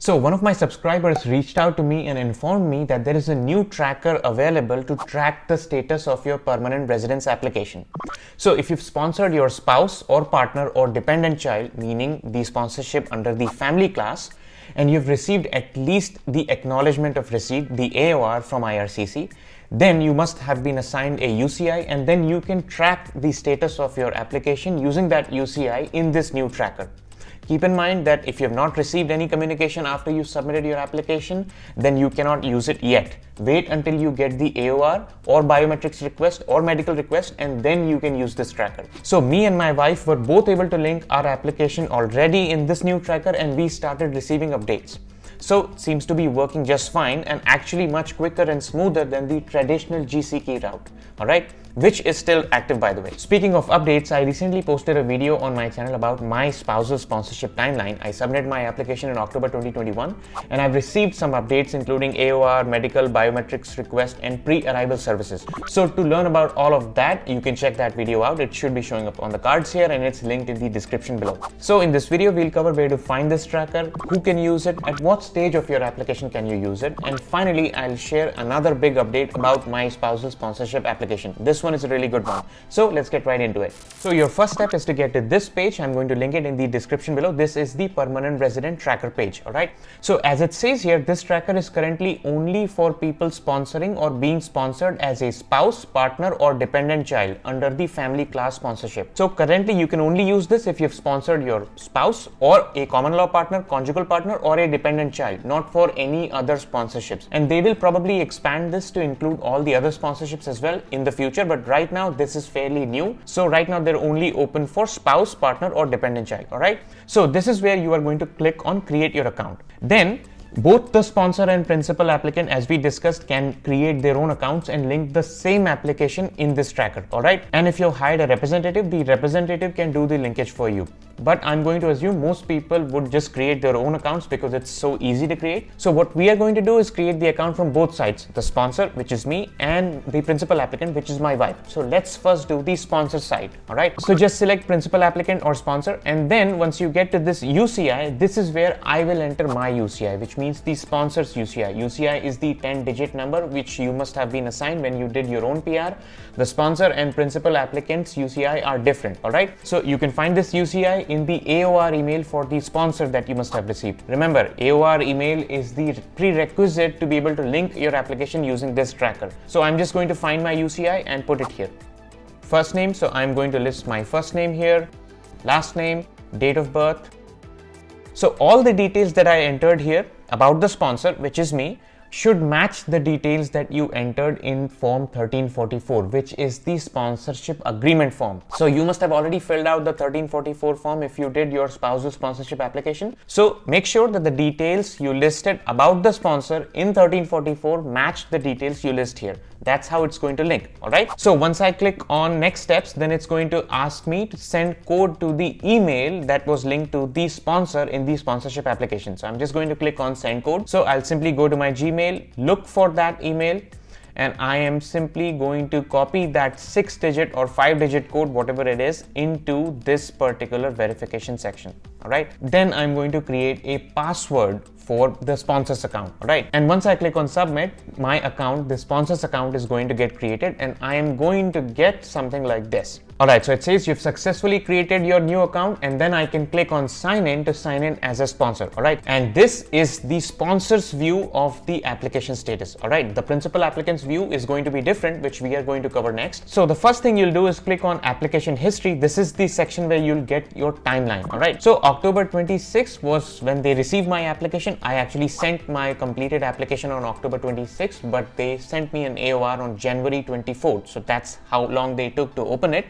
So one of my subscribers reached out to me and informed me that there is a new tracker available to track the status of your permanent residence application. So if you've sponsored your spouse or partner or dependent child, meaning the sponsorship under the family class, and you've received at least the acknowledgement of receipt, the AOR from IRCC, then you must have been assigned a UCI, and then you can track the status of your application using that UCI in this new tracker. Keep in mind that if you have not received any communication after you submitted your application, then you cannot use it yet. Wait until you get the AOR or biometrics request or medical request, and then you can use this tracker. So me and my wife were both able to link our application already in this new tracker, and we started receiving updates. So it seems to be working just fine and actually much quicker and smoother than the traditional GC key route. Alright, which is still active, by the way. Speaking of updates, I recently posted a video on my channel about my spousal sponsorship timeline. I submitted my application in October 2021 and I've received some updates including AOR, medical, biometrics request and pre-arrival services. So to learn about all of that, you can check that video out. It should be showing up on the cards here and it's linked in the description below. So in this video, we'll cover where to find this tracker, who can use it, at what stage of your application can you use it, and finally I'll share another big update about my spousal sponsorship application. This one is a really good one. So let's get right into it. So your first step is to get to this page. I'm going to link it in the description below. This is the permanent resident tracker page. All right. So as it says here, this tracker is currently only for people sponsoring or being sponsored as a spouse, partner, or dependent child under the family class sponsorship. So currently you can only use this if you've sponsored your spouse or a common law partner, conjugal partner, or a dependent child, not for any other sponsorships. And they will probably expand this to include all the other sponsorships as well in the future, but right now this is fairly new. So right now they're only open for spouse, partner, or dependent child. All right. So this is where you are going to click on create your account. Then both the sponsor and principal applicant, as we discussed, can create their own accounts and link the same application in this tracker. All right. And if you hired a representative, the representative can do the linkage for you. But I'm going to assume most people would just create their own accounts because it's so easy to create. So what we are going to do is create the account from both sides, the sponsor, which is me, and the principal applicant, which is my wife. So let's first do the sponsor side. All right. So just select principal applicant or sponsor. And then once you get to this UCI, this is where I will enter my UCI, which means the sponsor's UCI. UCI is the 10-digit number which you must have been assigned when you did your own PR. The sponsor and principal applicant's UCI are different. All right. So you can find this UCI in the AOR email for the sponsor that you must have received. Remember, AOR email is the prerequisite to be able to link your application using this tracker. So I'm just going to find my UCI and put it here. First name, so I'm going to list my first name here, last name, date of birth. So all the details that I entered here about the sponsor, which is me, should match the details that you entered in form 1344, which is the sponsorship agreement form. So you must have already filled out the 1344 form if you did your spousal sponsorship application. So make sure that the details you listed about the sponsor in 1344 match the details you list here. That's how it's going to link. All right. So once I click on next steps, then it's going to ask me to send code to the email that was linked to the sponsor in the sponsorship application. So I'm just going to click on send code. So I'll simply go to my Gmail, look for that email, and I am simply going to copy that 6-digit or 5-digit code, whatever it is, into this particular verification section. All right. Then I'm going to create a password for the sponsor's account. All right. And once I click on submit, my account, the sponsor's account, is going to get created and I am going to get something like this. All right. So it says you've successfully created your new account, and then I can click on sign in to sign in as a sponsor. All right. And this is the sponsor's view of the application status. All right. The principal applicant's view is going to be different, which we are going to cover next. So the first thing you'll do is click on application history. This is the section where you'll get your timeline. All right. So October 26th was when they received my application. I actually sent my completed application on October 26th, but they sent me an AOR on January 24th. So that's how long they took to open it.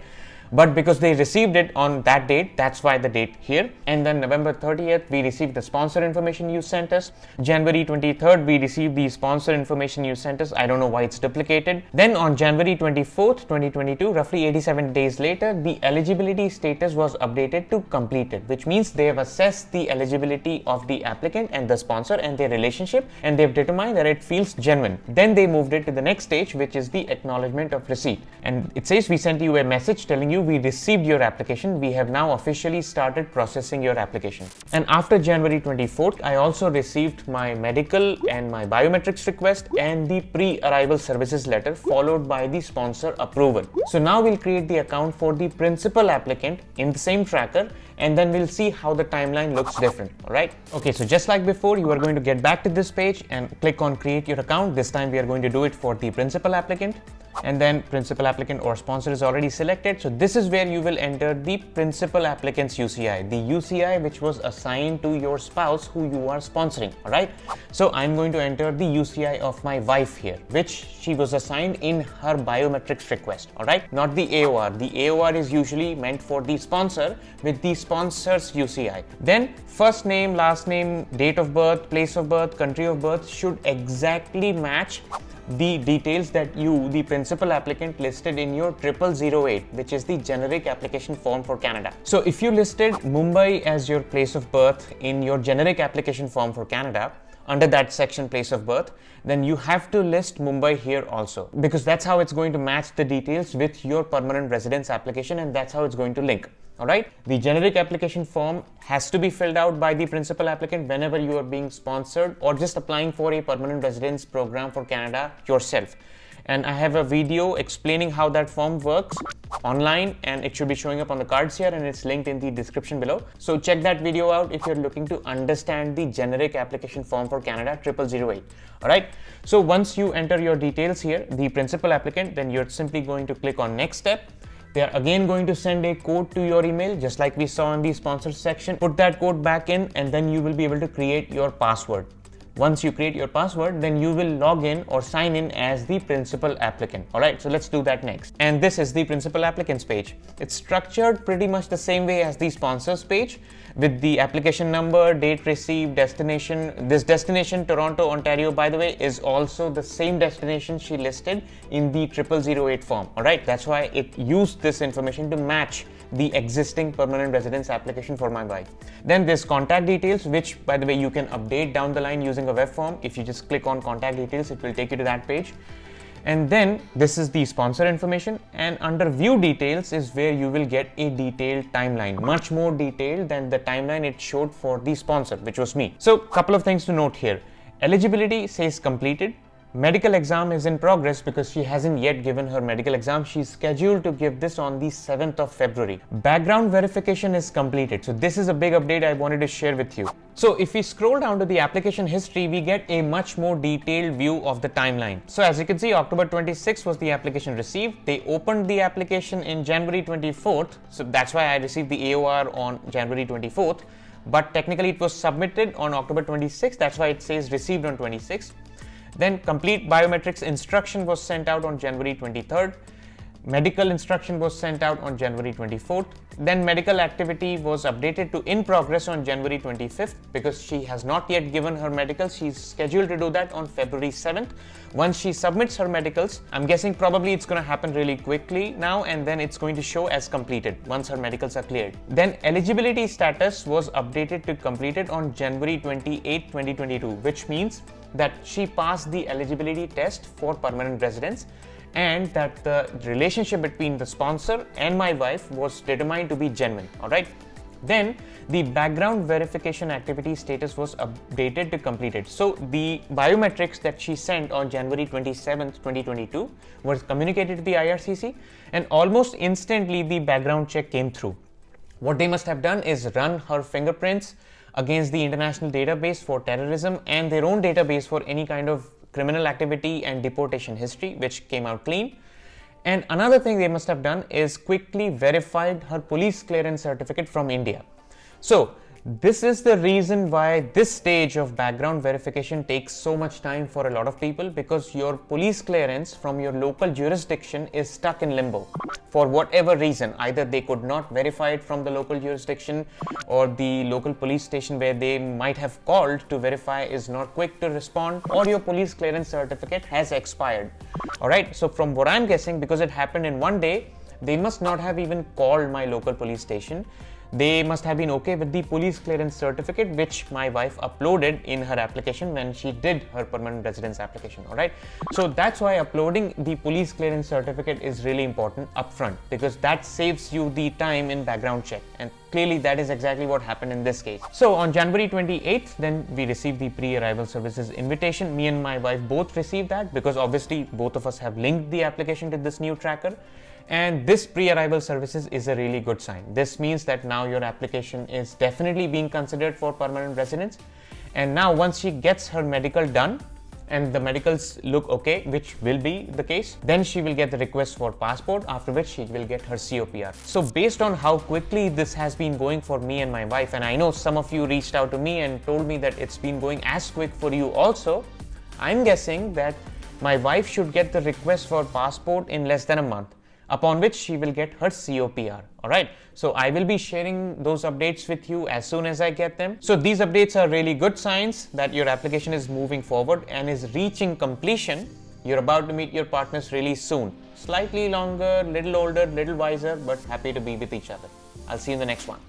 But because they received it on that date, that's why the date here. And then November 30th, we received the sponsor information you sent us. January 23rd, we received the sponsor information you sent us. I don't know why it's duplicated. Then on January 24th, 2022, roughly 87 days later, the eligibility status was updated to completed, which means they have assessed the eligibility of the applicant and the sponsor and their relationship, and they've determined that it feels genuine. Then they moved it to the next stage, which is the acknowledgement of receipt. And it says we sent you a message telling you we received your application. We have now officially started processing your application. And after January 24th, I also received my medical and my biometrics request and the pre-arrival services letter, followed by the sponsor approval. So now we'll create the account for the principal applicant in the same tracker, and then we'll see how the timeline looks different. All right. Okay, so just like before, you are going to get back to this page and click on create your account. This time we are going to do it for the principal applicant, and then principal applicant or sponsor is already selected. So this is where you will enter the principal applicant's UCI, the UCI which was assigned to your spouse who you are sponsoring. All right. So I'm going to enter the UCI of my wife here, which she was assigned in her biometrics request. All right. Not the AOR. The AOR is usually meant for the sponsor with the sponsor's UCI. Then first name, last name, date of birth, place of birth, country of birth should exactly match the details that you, the principal applicant, listed in your 0008, which is the generic application form for Canada. So if you listed Mumbai as your place of birth in your generic application form for Canada, under that section place of birth, then you have to list Mumbai here also, because that's how it's going to match the details with your permanent residence application, and that's how it's going to link. All right. The generic application form has to be filled out by the principal applicant whenever you are being sponsored or just applying for a permanent residence program for Canada yourself. And I have a video explaining how that form works online, and it should be showing up on the cards here, and it's linked in the description below. So check that video out if you're looking to understand the generic application form for Canada 0008. All right. So once you enter your details here, the principal applicant, then you're simply going to click on next step. They are again going to send a code to your email, just like we saw in the sponsors section. Put that code back in, and then you will be able to create your password. Once you create your password, then you will log in or sign in as the principal applicant. All right, so let's do that next. And this is the principal applicants page. It's structured pretty much the same way as the sponsors page, with the application number, date received, destination. This destination, Toronto, Ontario, by the way, is also the same destination she listed in the 0008 form. All right, that's why it used this information to match the existing permanent residence application for my wife. Then there's contact details, which by the way you can update down the line using a web form. If you just click on contact details, it will take you to that page. And then this is the sponsor information, and under view details is where you will get a detailed timeline, much more detailed than the timeline it showed for the sponsor, which was me. So couple of things to note here. Eligibility says completed. Medical exam is in progress because she hasn't yet given her medical exam. She's scheduled to give this on the 7th of February. Background verification is completed. So this is a big update I wanted to share with you. So if we scroll down to the application history, we get a much more detailed view of the timeline. So as you can see, October 26th was the application received. They opened the application in January 24th. So that's why I received the AOR on January 24th. But technically it was submitted on October 26th. That's why it says received on 26th. Then complete biometrics instruction was sent out on January 23rd. Medical instruction was sent out on January 24th. Then medical activity was updated to in progress on January 25th because she has not yet given her medicals. She's scheduled to do that on February 7th. Once she submits her medicals, I'm guessing probably it's going to happen really quickly now, and then it's going to show as completed once her medicals are cleared. Then eligibility status was updated to completed on January 28, 2022, which means that she passed the eligibility test for permanent residence, and that the relationship between the sponsor and my wife was determined to be genuine. All right. Then the background verification activity status was updated to completed. So the biometrics that she sent on January 27th, 2022 was communicated to the IRCC, and almost instantly the background check came through. What they must have done is run her fingerprints against the international database for terrorism and their own database for any kind of criminal activity and deportation history, which came out clean. And another thing they must have done is quickly verified her police clearance certificate from India. So this is the reason why this stage of background verification takes so much time for a lot of people, because your police clearance from your local jurisdiction is stuck in limbo for whatever reason. Either they could not verify it from the local jurisdiction, or the local police station where they might have called to verify is not quick to respond, or your police clearance certificate has expired. All right. So from what I'm guessing, because it happened in one day, they must not have even called my local police station. They must have been okay with the police clearance certificate which my wife uploaded in her application when she did her permanent residence application. All right, so that's why uploading the police clearance certificate is really important upfront, because that saves you the time in background check, and clearly that is exactly what happened in this case. So on January 28th, then we received the pre-arrival services invitation. Me and my wife both received that because obviously both of us have linked the application to this new tracker. And this pre-arrival services is a really good sign. This means that now your application is definitely being considered for permanent residence. And now once she gets her medical done and the medicals look okay, which will be the case, then she will get the request for passport, after which she will get her COPR. So based on how quickly this has been going for me and my wife, and I know some of you reached out to me and told me that it's been going as quick for you also, I'm guessing that my wife should get the request for passport in less than a month, upon which she will get her COPR. Alright, so I will be sharing those updates with you as soon as I get them. So these updates are really good signs that your application is moving forward and is reaching completion. You're about to meet your partners really soon. Slightly longer, little older, little wiser, but happy to be with each other. I'll see you in the next one.